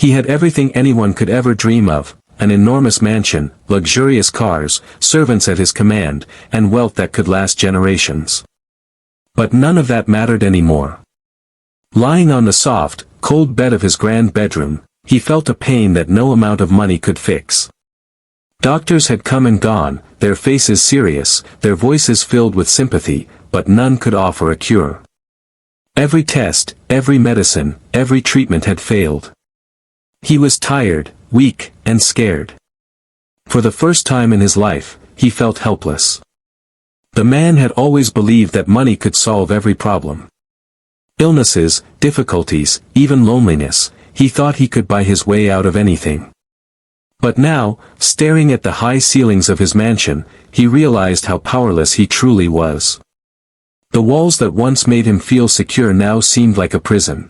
He had everything anyone could ever dream of, an enormous mansion, luxurious cars, servants at his command, and wealth that could last generations. But none of that mattered anymore. Lying on the soft, cold bed of his grand bedroom, he felt a pain that no amount of money could fix. Doctors had come and gone, their faces serious, their voices filled with sympathy, but none could offer a cure. Every test, every medicine, every treatment had failed. He was tired, weak, and scared. For the first time in his life, he felt helpless. The man had always believed that money could solve every problem. Illnesses, difficulties, even loneliness, he thought he could buy his way out of anything. But now, staring at the high ceilings of his mansion, he realized how powerless he truly was. The walls that once made him feel secure now seemed like a prison.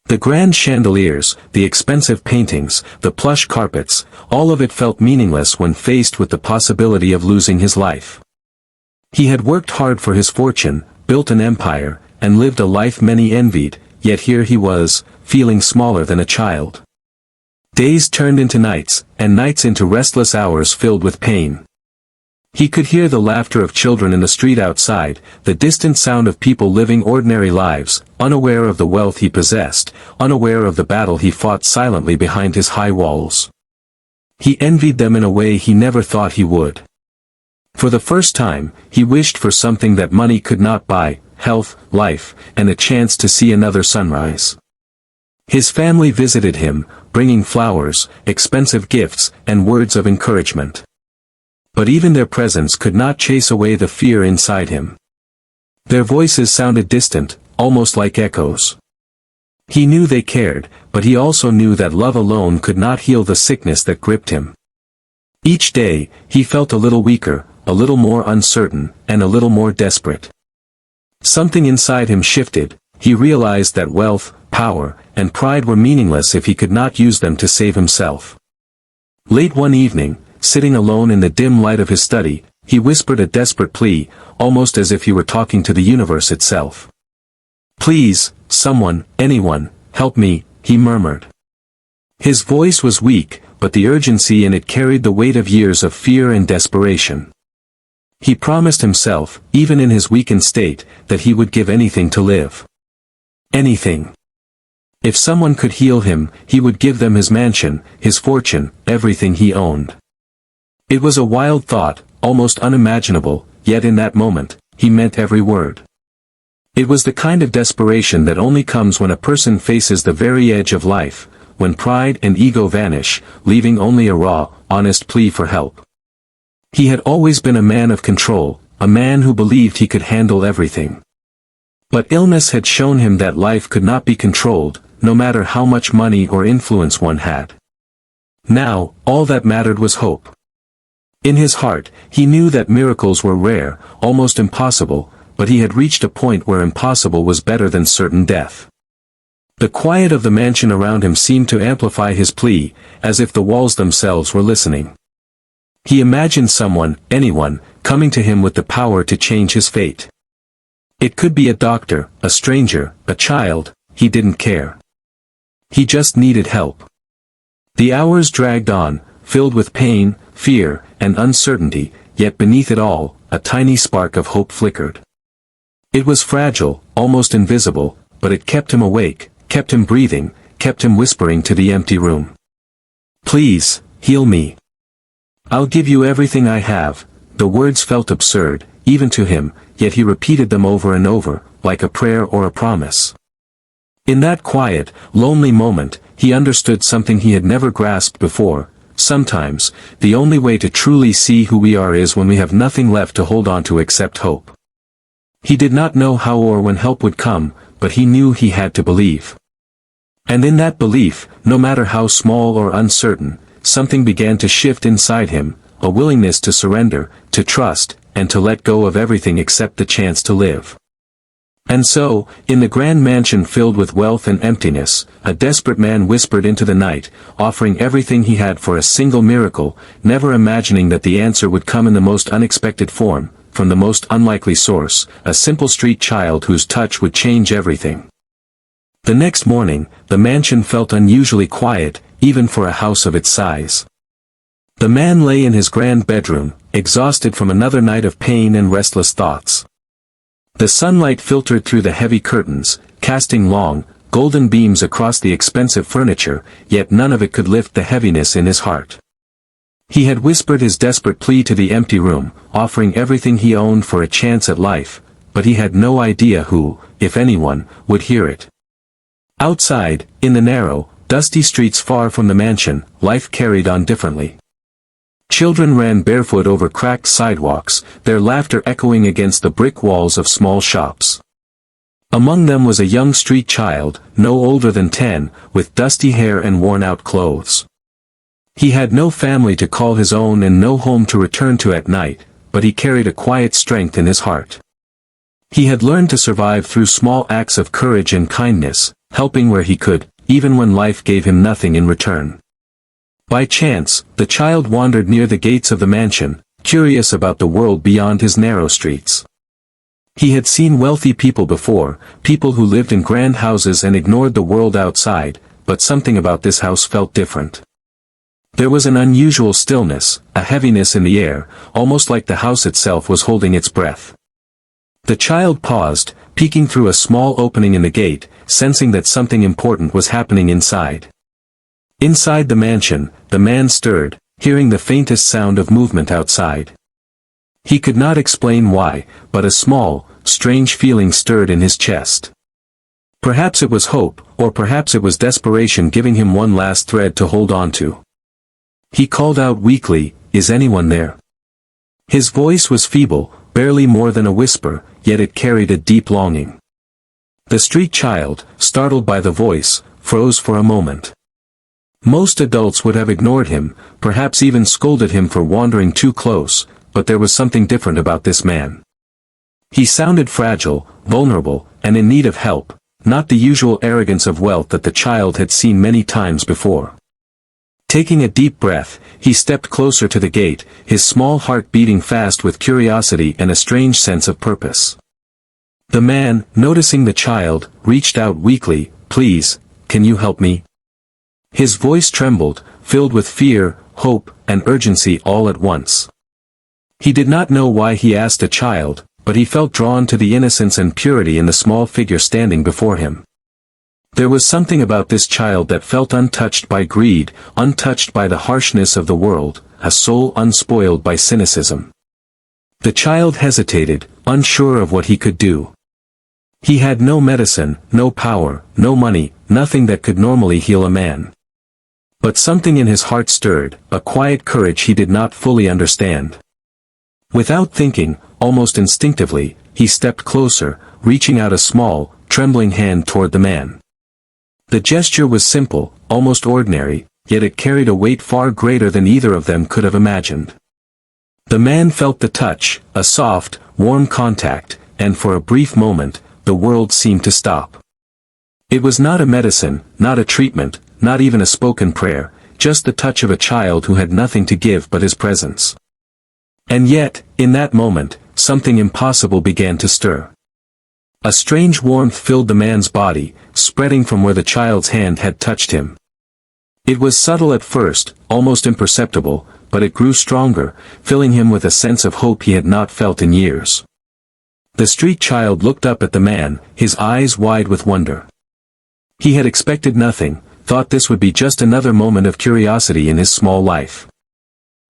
The grand chandeliers, the expensive paintings, the plush carpets, all of it felt meaningless when faced with the possibility of losing his life. He had worked hard for his fortune, built an empire, and lived a life many envied, yet here he was, feeling smaller than a child. Days turned into nights, and nights into restless hours filled with pain. He could hear the laughter of children in the street outside, the distant sound of people living ordinary lives, unaware of the wealth he possessed, unaware of the battle he fought silently behind his high walls. He envied them in a way he never thought he would. For the first time, he wished for something that money could not buy: health, life, and a chance to see another sunrise. His family visited him, bringing flowers, expensive gifts, and words of encouragement. But even their presence could not chase away the fear inside him. Their voices sounded distant, almost like echoes. He knew they cared, but he also knew that love alone could not heal the sickness that gripped him. Each day, he felt a little weaker, a little more uncertain, and a little more desperate. Something inside him shifted. He realized that wealth, power, and pride were meaningless if he could not use them to save himself. Late one evening, sitting alone in the dim light of his study, he whispered a desperate plea, almost as if he were talking to the universe itself. "Please, someone, anyone, help me," he murmured. His voice was weak, but the urgency in it carried the weight of years of fear and desperation. He promised himself, even in his weakened state, that he would give anything to live. Anything. If someone could heal him, he would give them his mansion, his fortune, everything he owned. It was a wild thought, almost unimaginable, yet in that moment, he meant every word. It was the kind of desperation that only comes when a person faces the very edge of life, when pride and ego vanish, leaving only a raw, honest plea for help. He had always been a man of control, a man who believed he could handle everything. But illness had shown him that life could not be controlled, no matter how much money or influence one had. Now, all that mattered was hope. In his heart, he knew that miracles were rare, almost impossible, but he had reached a point where impossible was better than certain death. The quiet of the mansion around him seemed to amplify his plea, as if the walls themselves were listening. He imagined someone, anyone, coming to him with the power to change his fate. It could be a doctor, a stranger, a child, he didn't care. He just needed help. The hours dragged on, filled with pain, fear, and uncertainty, yet beneath it all, a tiny spark of hope flickered. It was fragile, almost invisible, but it kept him awake, kept him breathing, kept him whispering to the empty room. "Please, heal me. I'll give you everything I have." The words felt absurd, even to him, yet he repeated them over and over, like a prayer or a promise. In that quiet, lonely moment, he understood something he had never grasped before. Sometimes, the only way to truly see who we are is when we have nothing left to hold on to except hope. He did not know how or when help would come, but he knew he had to believe. And in that belief, no matter how small or uncertain, something began to shift inside him, a willingness to surrender, to trust, and to let go of everything except the chance to live. And so, in the grand mansion filled with wealth and emptiness, a desperate man whispered into the night, offering everything he had for a single miracle, never imagining that the answer would come in the most unexpected form, from the most unlikely source, a simple street child whose touch would change everything. The next morning, the mansion felt unusually quiet, even for a house of its size. The man lay in his grand bedroom, exhausted from another night of pain and restless thoughts. The sunlight filtered through the heavy curtains, casting long, golden beams across the expensive furniture, yet none of it could lift the heaviness in his heart. He had whispered his desperate plea to the empty room, offering everything he owned for a chance at life, but he had no idea who, if anyone, would hear it. Outside, in the narrow, dusty streets far from the mansion, life carried on differently. Children ran barefoot over cracked sidewalks, their laughter echoing against the brick walls of small shops. Among them was a young street child, no older than 10, with dusty hair and worn-out clothes. He had no family to call his own and no home to return to at night, but he carried a quiet strength in his heart. He had learned to survive through small acts of courage and kindness, helping where he could, even when life gave him nothing in return. By chance, the child wandered near the gates of the mansion, curious about the world beyond his narrow streets. He had seen wealthy people before, people who lived in grand houses and ignored the world outside, but something about this house felt different. There was an unusual stillness, a heaviness in the air, almost like the house itself was holding its breath. The child paused, peeking through a small opening in the gate, sensing that something important was happening inside. Inside the mansion, the man stirred, hearing the faintest sound of movement outside. He could not explain why, but a small, strange feeling stirred in his chest. Perhaps it was hope, or perhaps it was desperation giving him one last thread to hold on to. He called out weakly, "Is anyone there?" His voice was feeble, barely more than a whisper, yet it carried a deep longing. The street child, startled by the voice, froze for a moment. Most adults would have ignored him, perhaps even scolded him for wandering too close, but there was something different about this man. He sounded fragile, vulnerable, and in need of help, not the usual arrogance of wealth that the child had seen many times before. Taking a deep breath, he stepped closer to the gate, his small heart beating fast with curiosity and a strange sense of purpose. The man, noticing the child, reached out weakly, "Please, can you help me?" His voice trembled, filled with fear, hope, and urgency all at once. He did not know why he asked a child, but he felt drawn to the innocence and purity in the small figure standing before him. There was something about this child that felt untouched by greed, untouched by the harshness of the world, a soul unspoiled by cynicism. The child hesitated, unsure of what he could do. He had no medicine, no power, no money, nothing that could normally heal a man. But something in his heart stirred, a quiet courage he did not fully understand. Without thinking, almost instinctively, he stepped closer, reaching out a small, trembling hand toward the man. The gesture was simple, almost ordinary, yet it carried a weight far greater than either of them could have imagined. The man felt the touch, a soft, warm contact, and for a brief moment, the world seemed to stop. It was not a medicine, not a treatment, not even a spoken prayer, just the touch of a child who had nothing to give but his presence. And yet, in that moment, something impossible began to stir. A strange warmth filled the man's body, spreading from where the child's hand had touched him. It was subtle at first, almost imperceptible, but it grew stronger, filling him with a sense of hope he had not felt in years. The street child looked up at the man, his eyes wide with wonder. He had expected nothing, thought this would be just another moment of curiosity in his small life.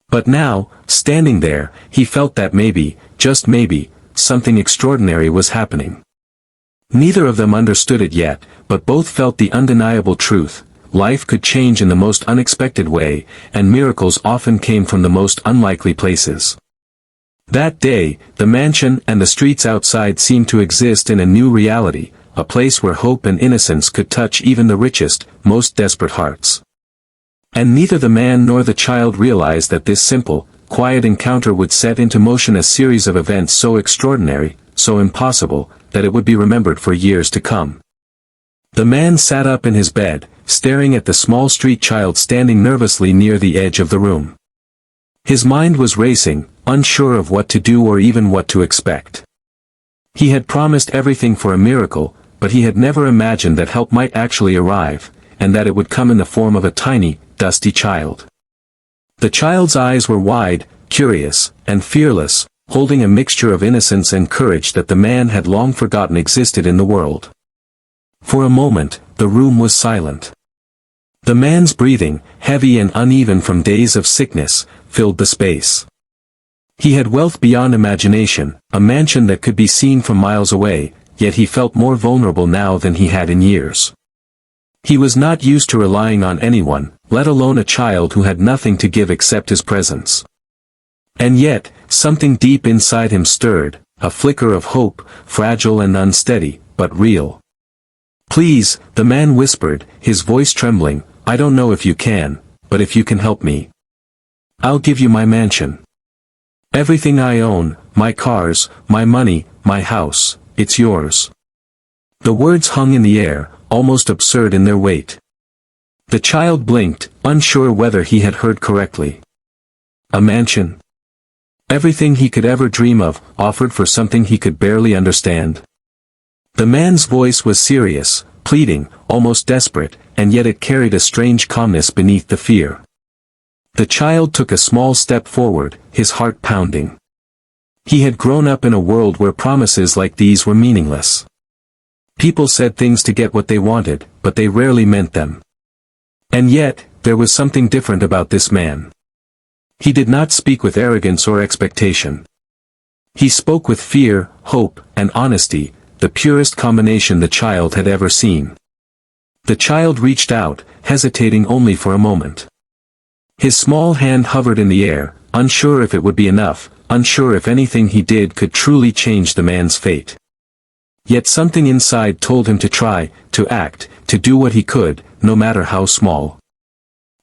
But now, standing there, he felt that maybe, just maybe, something extraordinary was happening. Neither of them understood it yet, but both felt the undeniable truth: life could change in the most unexpected way, and miracles often came from the most unlikely places. That day, the mansion and the streets outside seemed to exist in a new reality, a place where hope and innocence could touch even the richest, most desperate hearts. And neither the man nor the child realized that this simple, quiet encounter would set into motion a series of events so extraordinary, so impossible, that it would be remembered for years to come. The man sat up in his bed, staring at the small street child standing nervously near the edge of the room. His mind was racing, unsure of what to do or even what to expect. He had promised everything for a miracle, but he had never imagined that help might actually arrive, and that it would come in the form of a tiny, dusty child. The child's eyes were wide, curious, and fearless, holding a mixture of innocence and courage that the man had long forgotten existed in the world. For a moment, the room was silent. The man's breathing, heavy and uneven from days of sickness, filled the space. He had wealth beyond imagination, a mansion that could be seen from miles away, yet he felt more vulnerable now than he had in years. He was not used to relying on anyone, let alone a child who had nothing to give except his presence. And yet, something deep inside him stirred, a flicker of hope, fragile and unsteady, but real. "Please," the man whispered, his voice trembling, "I don't know if you can, but if you can help me. I'll give you my mansion. Everything I own, my cars, my money, my house, it's yours." The words hung in the air, almost absurd in their weight. The child blinked, unsure whether he had heard correctly. A mansion? Everything he could ever dream of, offered for something he could barely understand. The man's voice was serious, pleading, almost desperate, and yet it carried a strange calmness beneath the fear. The child took a small step forward, his heart pounding. He had grown up in a world where promises like these were meaningless. People said things to get what they wanted, but they rarely meant them. And yet, there was something different about this man. He did not speak with arrogance or expectation. He spoke with fear, hope, and honesty, the purest combination the child had ever seen. The child reached out, hesitating only for a moment. His small hand hovered in the air, unsure if it would be enough, unsure if anything he did could truly change the man's fate. Yet something inside told him to try, to act, to do what he could, no matter how small.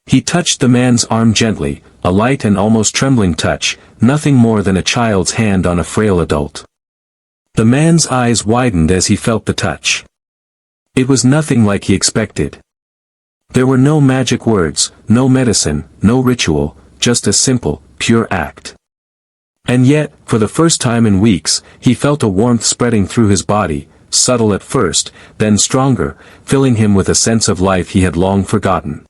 He touched the man's arm gently, a light and almost trembling touch, nothing more than a child's hand on a frail adult. The man's eyes widened as he felt the touch. It was nothing like he expected. There were no magic words, no medicine, no ritual, just a simple, pure act. And yet, for the first time in weeks, he felt a warmth spreading through his body, subtle at first, then stronger, filling him with a sense of life he had long forgotten.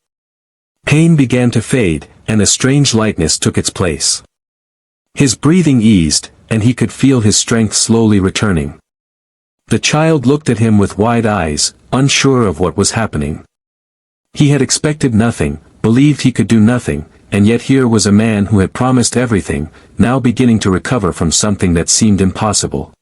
Pain began to fade, and a strange lightness took its place. His breathing eased, and he could feel his strength slowly returning. The child looked at him with wide eyes, unsure of what was happening. He had expected nothing, believed he could do nothing, and yet here was a man who had promised everything, now beginning to recover from something that seemed impossible.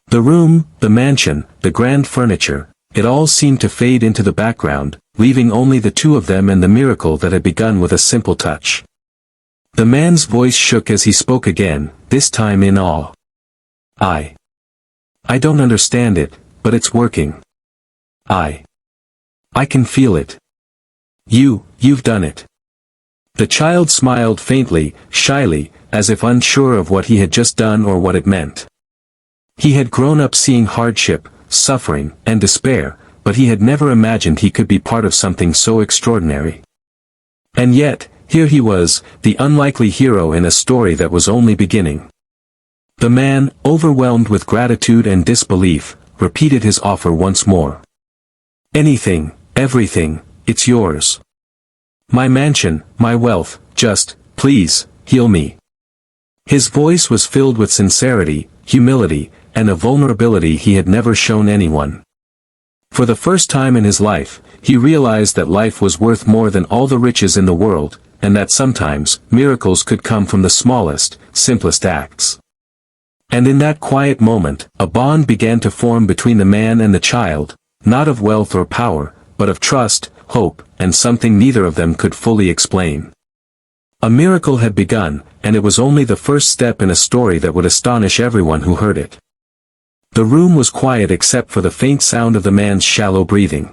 The room, the mansion, the grand furniture, it all seemed to fade into the background, leaving only the two of them and the miracle that had begun with a simple touch. The man's voice shook as he spoke again, this time in awe. I don't understand it, but it's working. I can feel it. You've done it. The child smiled faintly, shyly, as if unsure of what he had just done or what it meant. He had grown up seeing hardship, suffering, and despair, but he had never imagined he could be part of something so extraordinary. And yet, here he was, the unlikely hero in a story that was only beginning. The man, overwhelmed with gratitude and disbelief, repeated his offer once more. "Anything, everything, it's yours. My mansion, my wealth, just, please, heal me." His voice was filled with sincerity, humility, and a vulnerability he had never shown anyone. For the first time in his life, he realized that life was worth more than all the riches in the world, and that sometimes, miracles could come from the smallest, simplest acts. And in that quiet moment, a bond began to form between the man and the child, not of wealth or power, but of trust, hope, and something neither of them could fully explain. A miracle had begun, and it was only the first step in a story that would astonish everyone who heard it. The room was quiet except for the faint sound of the man's shallow breathing.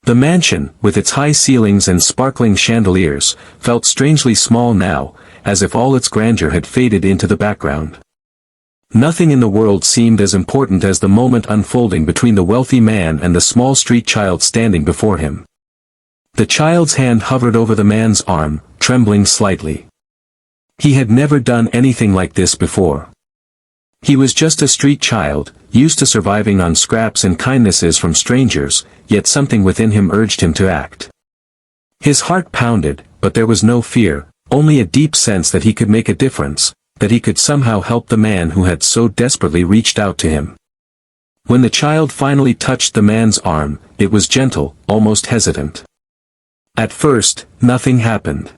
The mansion, with its high ceilings and sparkling chandeliers, felt strangely small now, as if all its grandeur had faded into the background. Nothing in the world seemed as important as the moment unfolding between the wealthy man and the small street child standing before him. The child's hand hovered over the man's arm, trembling slightly. He had never done anything like this before. He was just a street child, used to surviving on scraps and kindnesses from strangers, yet something within him urged him to act. His heart pounded, but there was no fear, only a deep sense that he could make a difference, that he could somehow help the man who had so desperately reached out to him. When the child finally touched the man's arm, it was gentle, almost hesitant. At first, nothing happened.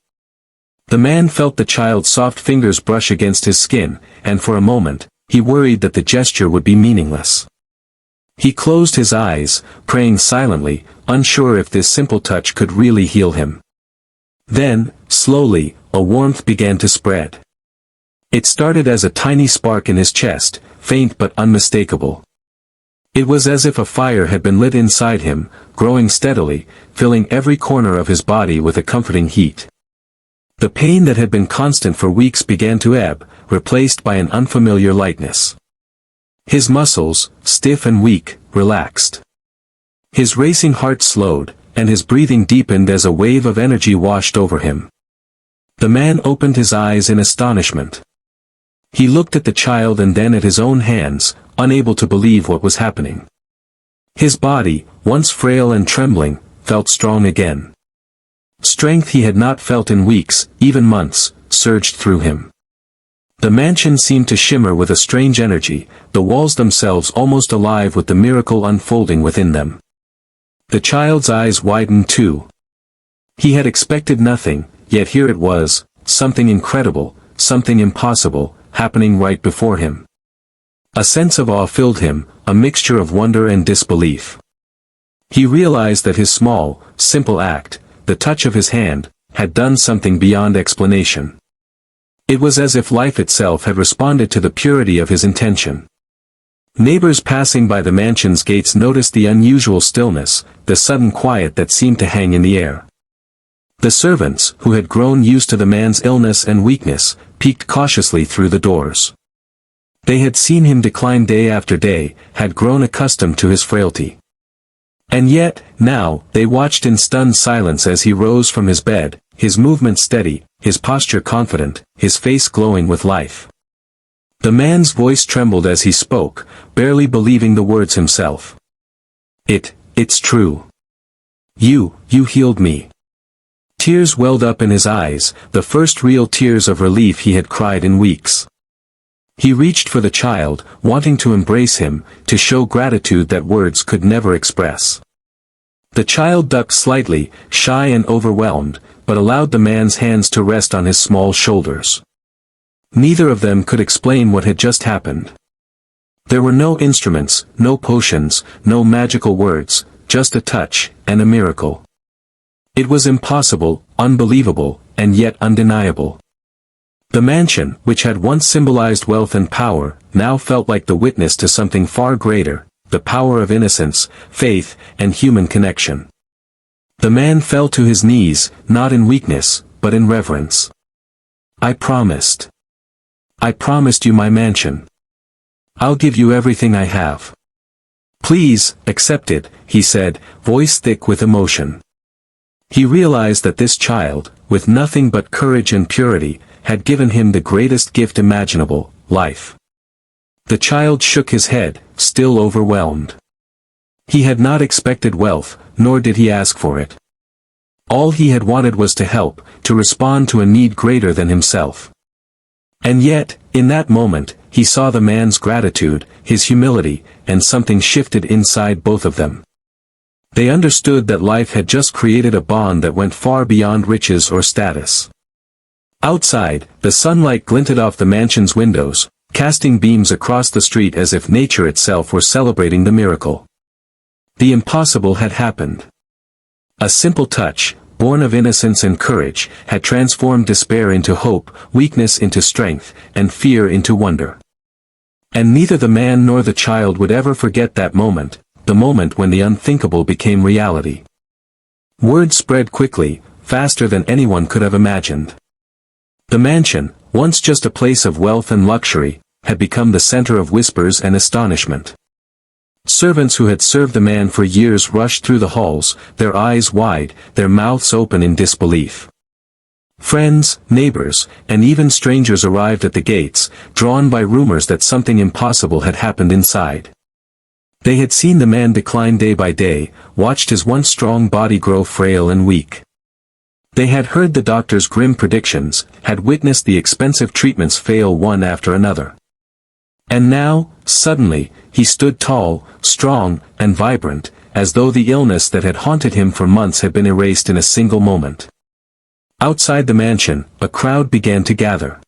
The man felt the child's soft fingers brush against his skin, and for a moment, he worried that the gesture would be meaningless. He closed his eyes, praying silently, unsure if this simple touch could really heal him. Then, slowly, a warmth began to spread. It started as a tiny spark in his chest, faint but unmistakable. It was as if a fire had been lit inside him, growing steadily, filling every corner of his body with a comforting heat. The pain that had been constant for weeks began to ebb, replaced by an unfamiliar lightness. His muscles, stiff and weak, relaxed. His racing heart slowed, and his breathing deepened as a wave of energy washed over him. The man opened his eyes in astonishment. He looked at the child and then at his own hands, unable to believe what was happening. His body, once frail and trembling, felt strong again. Strength he had not felt in weeks, even months, surged through him. The mansion seemed to shimmer with a strange energy, the walls themselves almost alive with the miracle unfolding within them. The child's eyes widened too. He had expected nothing, yet here it was, something incredible, something impossible, happening right before him. A sense of awe filled him, a mixture of wonder and disbelief. He realized that his small, simple act, the touch of his hand, had done something beyond explanation. It was as if life itself had responded to the purity of his intention. Neighbors passing by the mansion's gates noticed the unusual stillness, the sudden quiet that seemed to hang in the air. The servants, who had grown used to the man's illness and weakness, peeked cautiously through the doors. They had seen him decline day after day, had grown accustomed to his frailty. And yet, now, they watched in stunned silence as he rose from his bed, his movement steady, his posture confident, his face glowing with life. The man's voice trembled as he spoke, barely believing the words himself. It's true. You healed me. Tears welled up in his eyes, the first real tears of relief he had cried in weeks. He reached for the child, wanting to embrace him, to show gratitude that words could never express. The child ducked slightly, shy and overwhelmed, but allowed the man's hands to rest on his small shoulders. Neither of them could explain what had just happened. There were no instruments, no potions, no magical words, just a touch, and a miracle. It was impossible, unbelievable, and yet undeniable. The mansion, which had once symbolized wealth and power, now felt like the witness to something far greater, the power of innocence, faith, and human connection. The man fell to his knees, not in weakness, but in reverence. I promised you my mansion. I'll give you everything I have. Please, accept it, he said, voice thick with emotion. He realized that this child, with nothing but courage and purity, had given him the greatest gift imaginable, life. The child shook his head, still overwhelmed. He had not expected wealth, nor did he ask for it. All he had wanted was to help, to respond to a need greater than himself. And yet, in that moment, he saw the man's gratitude, his humility, and something shifted inside both of them. They understood that life had just created a bond that went far beyond riches or status. Outside, the sunlight glinted off the mansion's windows, casting beams across the street as if nature itself were celebrating the miracle. The impossible had happened. A simple touch, born of innocence and courage, had transformed despair into hope, weakness into strength, and fear into wonder. And neither the man nor the child would ever forget that moment, the moment when the unthinkable became reality. Word spread quickly, faster than anyone could have imagined. The mansion, once just a place of wealth and luxury, had become the center of whispers and astonishment. Servants who had served the man for years rushed through the halls, their eyes wide, their mouths open in disbelief. Friends, neighbors, and even strangers arrived at the gates, drawn by rumors that something impossible had happened inside. They had seen the man decline day by day, watched his once strong body grow frail and weak. They had heard the doctor's grim predictions, had witnessed the expensive treatments fail one after another. And now, suddenly, he stood tall, strong, and vibrant, as though the illness that had haunted him for months had been erased in a single moment. Outside the mansion, a crowd began to gather.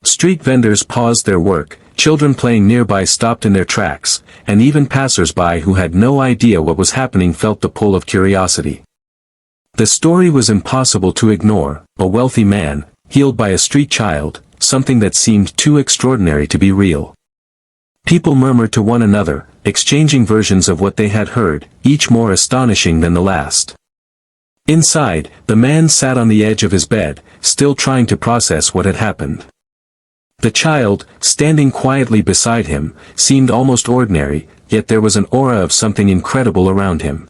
Street vendors paused their work, children playing nearby stopped in their tracks, and even passers-by who had no idea what was happening felt the pull of curiosity. The story was impossible to ignore: a wealthy man, healed by a street child, something that seemed too extraordinary to be real. People murmured to one another, exchanging versions of what they had heard, each more astonishing than the last. Inside, the man sat on the edge of his bed, still trying to process what had happened. The child, standing quietly beside him, seemed almost ordinary, yet there was an aura of something incredible around him.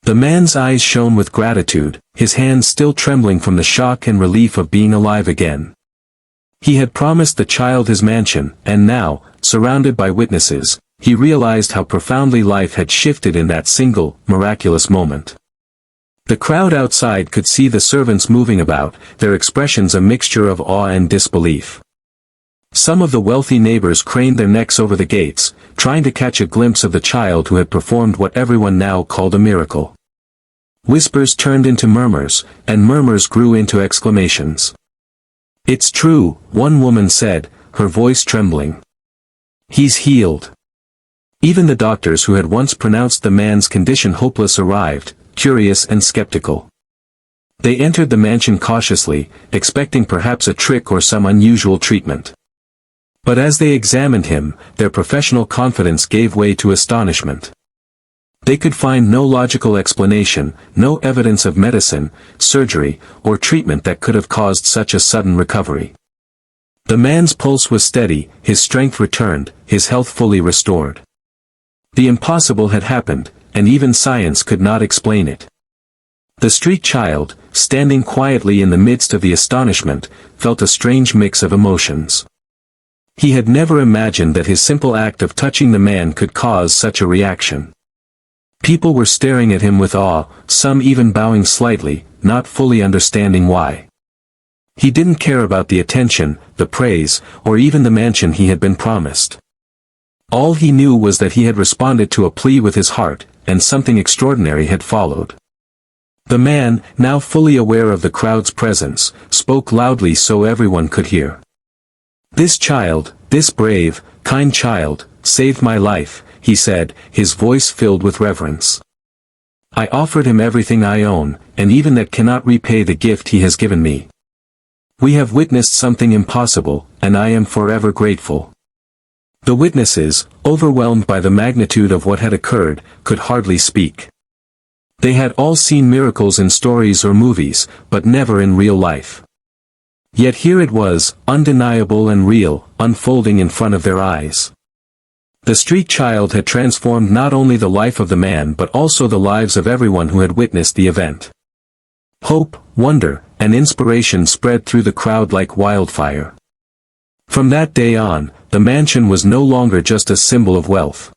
The man's eyes shone with gratitude, his hands still trembling from the shock and relief of being alive again. He had promised the child his mansion, and now, surrounded by witnesses, he realized how profoundly life had shifted in that single, miraculous moment. The crowd outside could see the servants moving about, their expressions a mixture of awe and disbelief. Some of the wealthy neighbors craned their necks over the gates, trying to catch a glimpse of the child who had performed what everyone now called a miracle. Whispers turned into murmurs, and murmurs grew into exclamations. "It's true," one woman said, her voice trembling. "He's healed." Even the doctors who had once pronounced the man's condition hopeless arrived, curious and skeptical. They entered the mansion cautiously, expecting perhaps a trick or some unusual treatment. But as they examined him, their professional confidence gave way to astonishment. They could find no logical explanation, no evidence of medicine, surgery, or treatment that could have caused such a sudden recovery. The man's pulse was steady, his strength returned, his health fully restored. The impossible had happened, and even science could not explain it. The street child, standing quietly in the midst of the astonishment, felt a strange mix of emotions. He had never imagined that his simple act of touching the man could cause such a reaction. People were staring at him with awe, some even bowing slightly, not fully understanding why. He didn't care about the attention, the praise, or even the mansion he had been promised. All he knew was that he had responded to a plea with his heart, and something extraordinary had followed. The man, now fully aware of the crowd's presence, spoke loudly so everyone could hear. "This child, this brave, kind child, saved my life," he said, his voice filled with reverence. "I offered him everything I own, and even that cannot repay the gift he has given me. We have witnessed something impossible, and I am forever grateful." The witnesses, overwhelmed by the magnitude of what had occurred, could hardly speak. They had all seen miracles in stories or movies, but never in real life. Yet here it was, undeniable and real, unfolding in front of their eyes. The street child had transformed not only the life of the man but also the lives of everyone who had witnessed the event. Hope, wonder, and inspiration spread through the crowd like wildfire. From that day on, the mansion was no longer just a symbol of wealth.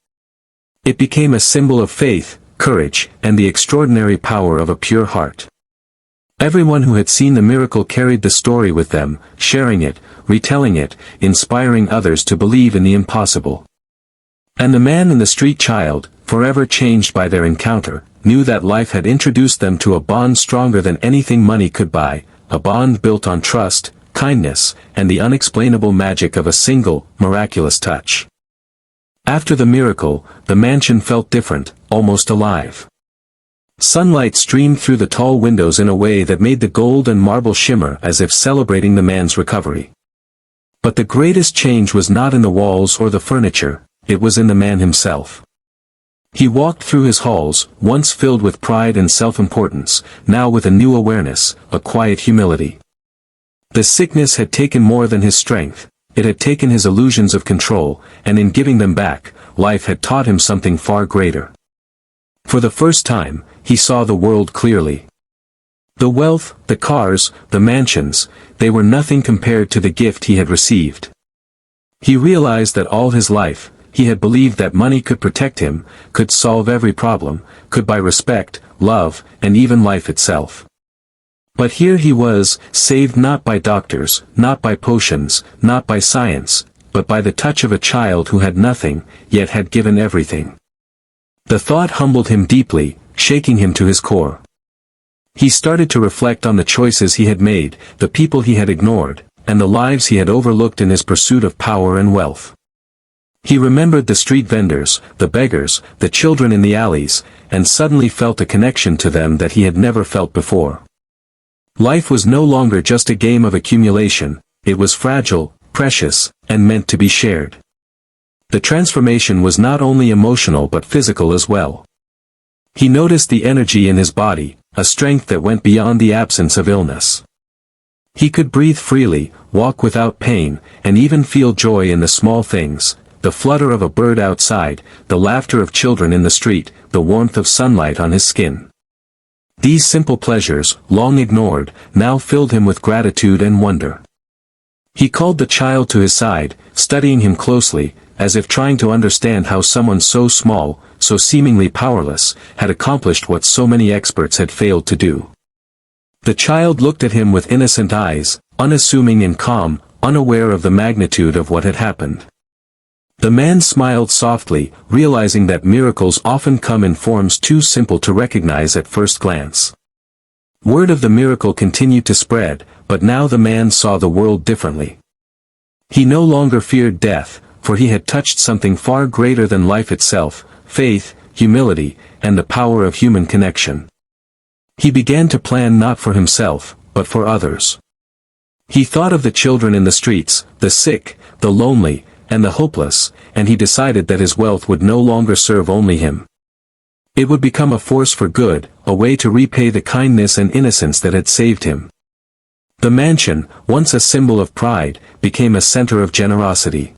It became a symbol of faith, courage, and the extraordinary power of a pure heart. Everyone who had seen the miracle carried the story with them, sharing it, retelling it, inspiring others to believe in the impossible. And the man and the street child, forever changed by their encounter, knew that life had introduced them to a bond stronger than anything money could buy, a bond built on trust, kindness, and the unexplainable magic of a single, miraculous touch. After the miracle, the mansion felt different, almost alive. Sunlight streamed through the tall windows in a way that made the gold and marble shimmer as if celebrating the man's recovery. But the greatest change was not in the walls or the furniture, it was in the man himself. He walked through his halls, once filled with pride and self-importance, now with a new awareness, a quiet humility. The sickness had taken more than his strength, it had taken his illusions of control, and in giving them back, life had taught him something far greater. For the first time, he saw the world clearly. The wealth, the cars, the mansions, they were nothing compared to the gift he had received. He realized that all his life, he had believed that money could protect him, could solve every problem, could buy respect, love, and even life itself. But here he was, saved not by doctors, not by potions, not by science, but by the touch of a child who had nothing, yet had given everything. The thought humbled him deeply, shaking him to his core. He started to reflect on the choices he had made, the people he had ignored, and the lives he had overlooked in his pursuit of power and wealth. He remembered the street vendors, the beggars, the children in the alleys, and suddenly felt a connection to them that he had never felt before. Life was no longer just a game of accumulation, it was fragile, precious, and meant to be shared. The transformation was not only emotional but physical as well. He noticed the energy in his body, a strength that went beyond the absence of illness. He could breathe freely, walk without pain, and even feel joy in the small things, the flutter of a bird outside, the laughter of children in the street, the warmth of sunlight on his skin. These simple pleasures, long ignored, now filled him with gratitude and wonder. He called the child to his side, studying him closely, as if trying to understand how someone so small, so seemingly powerless, had accomplished what so many experts had failed to do. The child looked at him with innocent eyes, unassuming and calm, unaware of the magnitude of what had happened. The man smiled softly, realizing that miracles often come in forms too simple to recognize at first glance. Word of the miracle continued to spread, but now the man saw the world differently. He no longer feared death, for he had touched something far greater than life itself, faith, humility, and the power of human connection. He began to plan not for himself, but for others. He thought of the children in the streets, the sick, the lonely, and the hopeless, and he decided that his wealth would no longer serve only him. It would become a force for good, a way to repay the kindness and innocence that had saved him. The mansion, once a symbol of pride, became a center of generosity.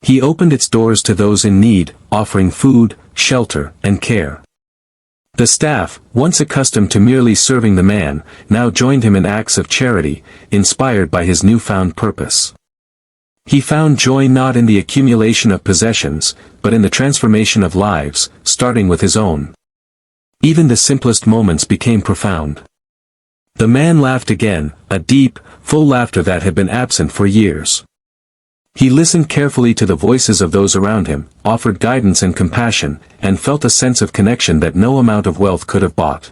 He opened its doors to those in need, offering food, shelter, and care. The staff, once accustomed to merely serving the man, now joined him in acts of charity, inspired by his newfound purpose. He found joy not in the accumulation of possessions, but in the transformation of lives, starting with his own. Even the simplest moments became profound. The man laughed again, a deep, full laughter that had been absent for years. He listened carefully to the voices of those around him, offered guidance and compassion, and felt a sense of connection that no amount of wealth could have bought.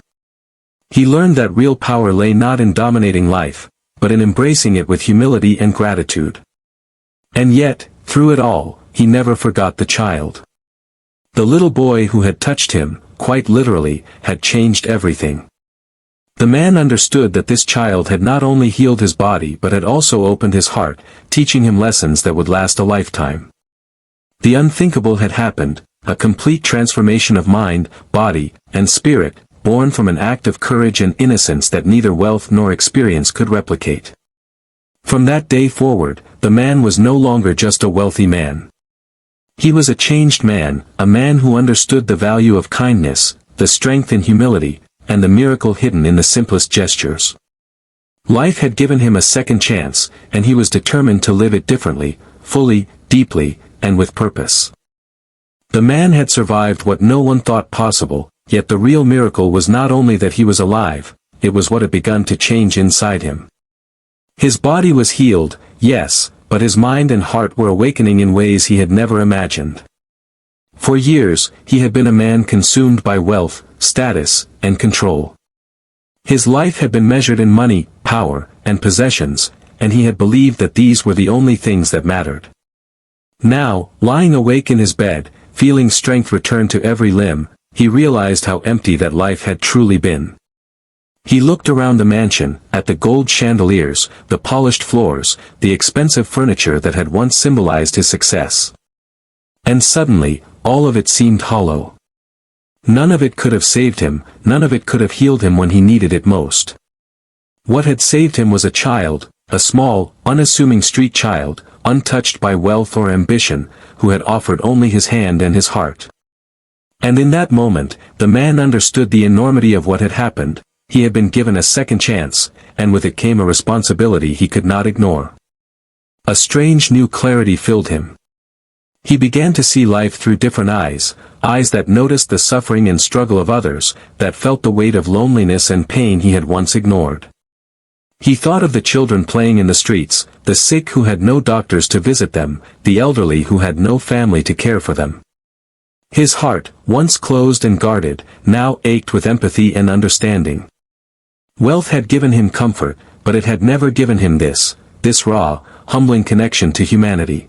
He learned that real power lay not in dominating life, but in embracing it with humility and gratitude. And yet, through it all, he never forgot the child. The little boy who had touched him, quite literally, had changed everything. The man understood that this child had not only healed his body but had also opened his heart, teaching him lessons that would last a lifetime. The unthinkable had happened, a complete transformation of mind, body, and spirit, born from an act of courage and innocence that neither wealth nor experience could replicate. From that day forward, the man was no longer just a wealthy man. He was a changed man, a man who understood the value of kindness, the strength in humility, and the miracle hidden in the simplest gestures. Life had given him a second chance, and he was determined to live it differently, fully, deeply, and with purpose. The man had survived what no one thought possible, yet the real miracle was not only that he was alive, it was what had begun to change inside him. His body was healed, yes, but his mind and heart were awakening in ways he had never imagined. For years, he had been a man consumed by wealth, status, and control. His life had been measured in money, power, and possessions, and he had believed that these were the only things that mattered. Now, lying awake in his bed, feeling strength return to every limb, he realized how empty that life had truly been. He looked around the mansion, at the gold chandeliers, the polished floors, the expensive furniture that had once symbolized his success. And suddenly, all of it seemed hollow. None of it could have saved him, none of it could have healed him when he needed it most. What had saved him was a child, a small, unassuming street child, untouched by wealth or ambition, who had offered only his hand and his heart. And in that moment, the man understood the enormity of what had happened. he had been given a second chance, and with it came a responsibility he could not ignore. A strange new clarity filled him. He began to see life through different eyes, eyes that noticed the suffering and struggle of others, that felt the weight of loneliness and pain he had once ignored. He thought of the children playing in the streets, the sick who had no doctors to visit them, the elderly who had no family to care for them. His heart, once closed and guarded, now ached with empathy and understanding. Wealth had given him comfort, but it had never given him this raw, humbling connection to humanity.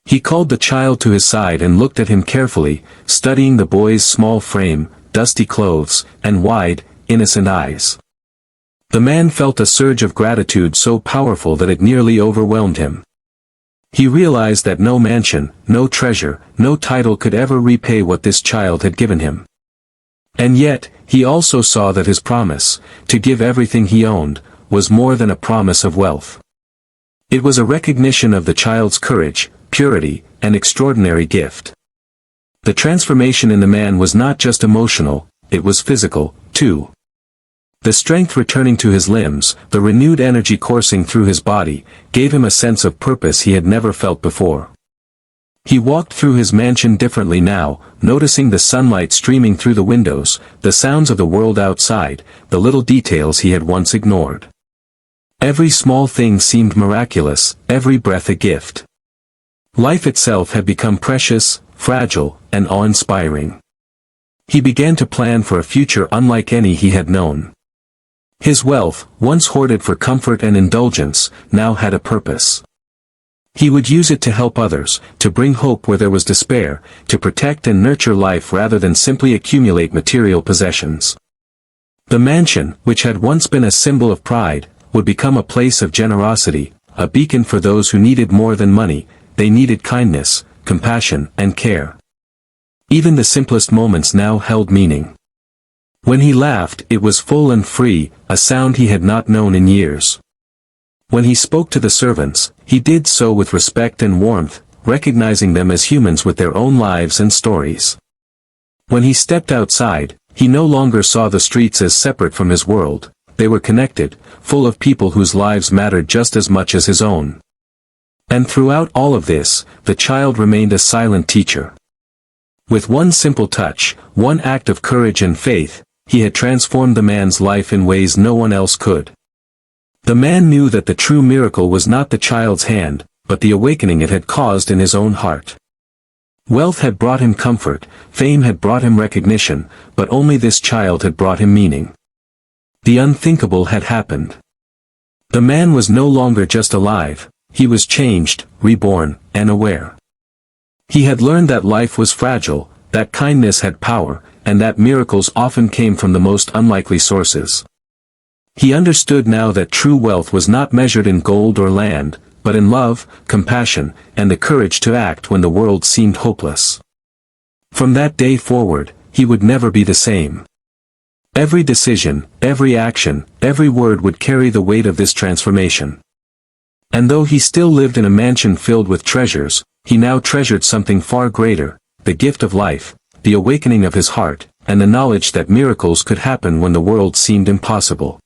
He called the child to his side and looked at him carefully, studying the boy's small frame, dusty clothes, and wide, innocent eyes. The man felt a surge of gratitude so powerful that it nearly overwhelmed him. He realized that no mansion, no treasure, no title could ever repay what this child had given him. And yet, he also saw that his promise, to give everything he owned, was more than a promise of wealth. It was a recognition of the child's courage, purity, and extraordinary gift. The transformation in the man was not just emotional, it was physical, too. The strength returning to his limbs, the renewed energy coursing through his body, gave him a sense of purpose he had never felt before. He walked through his mansion differently now, noticing the sunlight streaming through the windows, the sounds of the world outside, the little details he had once ignored. Every small thing seemed miraculous, every breath a gift. Life itself had become precious, fragile, and awe-inspiring. He began to plan for a future unlike any he had known. His wealth, once hoarded for comfort and indulgence, now had a purpose. He would use it to help others, to bring hope where there was despair, to protect and nurture life rather than simply accumulate material possessions. The mansion, which had once been a symbol of pride, would become a place of generosity, a beacon for those who needed more than money. They needed kindness, compassion, and care. Even the simplest moments now held meaning. When he laughed, it was full and free, a sound he had not known in years. When he spoke to the servants, he did so with respect and warmth, recognizing them as humans with their own lives and stories. When he stepped outside, he no longer saw the streets as separate from his world. They were connected, full of people whose lives mattered just as much as his own. And throughout all of this, the child remained a silent teacher. With one simple touch, one act of courage and faith, he had transformed the man's life in ways no one else could. The man knew that the true miracle was not the child's hand, but the awakening it had caused in his own heart. Wealth had brought him comfort, fame had brought him recognition, but only this child had brought him meaning. The unthinkable had happened. The man was no longer just alive, he was changed, reborn, and aware. He had learned that life was fragile, that kindness had power, and that miracles often came from the most unlikely sources. He understood now that true wealth was not measured in gold or land, but in love, compassion, and the courage to act when the world seemed hopeless. From that day forward, he would never be the same. Every decision, every action, every word would carry the weight of this transformation. And though he still lived in a mansion filled with treasures, he now treasured something far greater, the gift of life, the awakening of his heart, and the knowledge that miracles could happen when the world seemed impossible.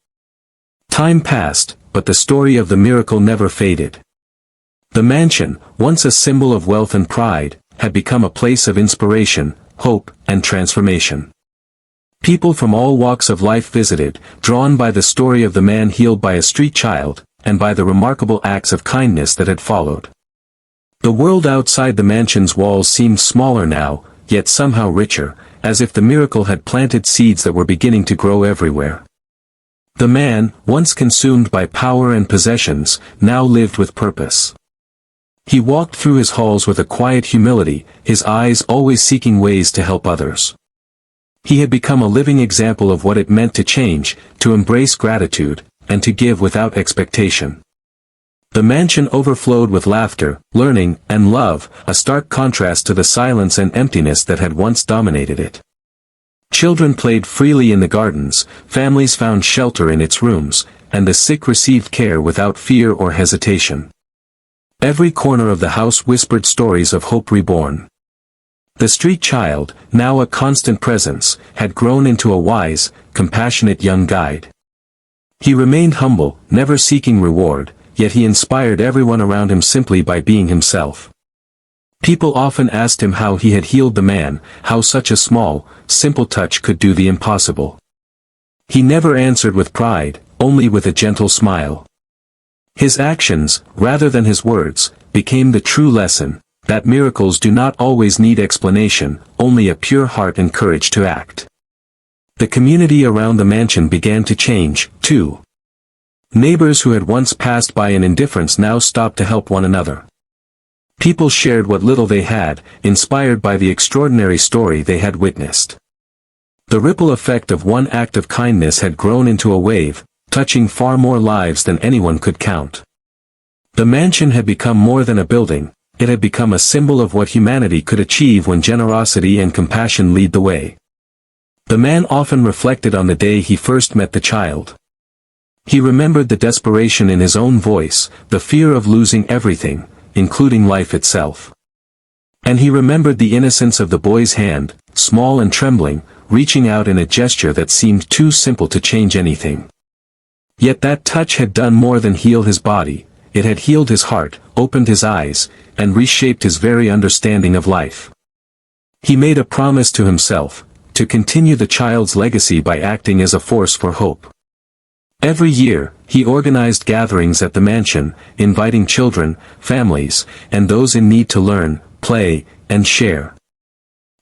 Time passed, but the story of the miracle never faded. The mansion, once a symbol of wealth and pride, had become a place of inspiration, hope, and transformation. People from all walks of life visited, drawn by the story of the man healed by a street child, and by the remarkable acts of kindness that had followed. The world outside the mansion's walls seemed smaller now, yet somehow richer, as if the miracle had planted seeds that were beginning to grow everywhere. The man, once consumed by power and possessions, now lived with purpose. He walked through his halls with a quiet humility, his eyes always seeking ways to help others. He had become a living example of what it meant to change, to embrace gratitude, and to give without expectation. The mansion overflowed with laughter, learning, and love, a stark contrast to the silence and emptiness that had once dominated it. Children played freely in the gardens, families found shelter in its rooms, and the sick received care without fear or hesitation. Every corner of the house whispered stories of hope reborn. The street child, now a constant presence, had grown into a wise, compassionate young guide. He remained humble, never seeking reward, yet he inspired everyone around him simply by being himself. People often asked him how he had healed the man, how such a small, simple touch could do the impossible. He never answered with pride, only with a gentle smile. His actions, rather than his words, became the true lesson, that miracles do not always need explanation, only a pure heart and courage to act. The community around the mansion began to change, too. Neighbors who had once passed by in indifference now stopped to help one another. People shared what little they had, inspired by the extraordinary story they had witnessed. The ripple effect of one act of kindness had grown into a wave, touching far more lives than anyone could count. The mansion had become more than a building, it had become a symbol of what humanity could achieve when generosity and compassion lead the way. The man often reflected on the day he first met the child. He remembered the desperation in his own voice, the fear of losing everything, including life itself. And he remembered the innocence of the boy's hand, small and trembling, reaching out in a gesture that seemed too simple to change anything. Yet that touch had done more than heal his body, it had healed his heart, opened his eyes, and reshaped his very understanding of life. He made a promise to himself, to continue the child's legacy by acting as a force for hope. Every year, he organized gatherings at the mansion, inviting children, families, and those in need to learn, play, and share.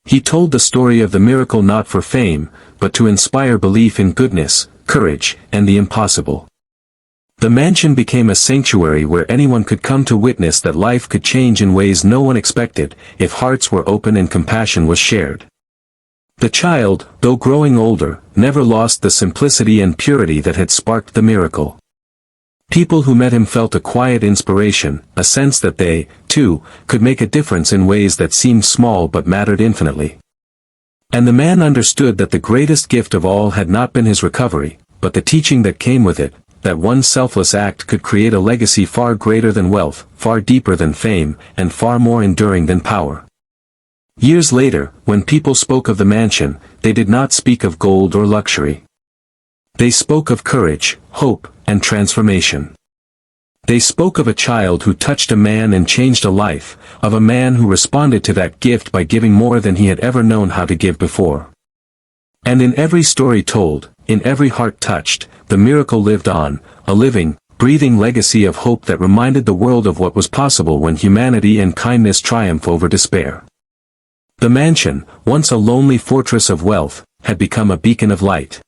He told the story of the miracle not for fame, but to inspire belief in goodness, courage, and the impossible. The mansion became a sanctuary where anyone could come to witness that life could change in ways no one expected, if hearts were open and compassion was shared. The child, though growing older, never lost the simplicity and purity that had sparked the miracle. People who met him felt a quiet inspiration, a sense that they, too, could make a difference in ways that seemed small but mattered infinitely. And the man understood that the greatest gift of all had not been his recovery, but the teaching that came with it, that one selfless act could create a legacy far greater than wealth, far deeper than fame, and far more enduring than power. Years later, when people spoke of the mansion, they did not speak of gold or luxury. They spoke of courage, hope, and transformation. They spoke of a child who touched a man and changed a life, of a man who responded to that gift by giving more than he had ever known how to give before. And in every story told, in every heart touched, the miracle lived on, a living, breathing legacy of hope that reminded the world of what was possible when humanity and kindness triumph over despair. The mansion, once a lonely fortress of wealth, had become a beacon of light.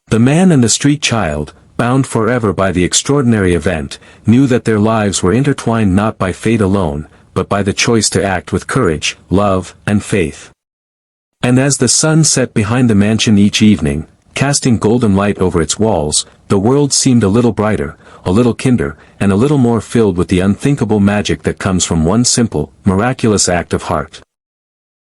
The man and the street child, bound forever by the extraordinary event, knew that their lives were intertwined not by fate alone, but by the choice to act with courage, love, and faith. And as the sun set behind the mansion each evening, casting golden light over its walls, the world seemed a little brighter, a little kinder, and a little more filled with the unthinkable magic that comes from one simple, miraculous act of heart.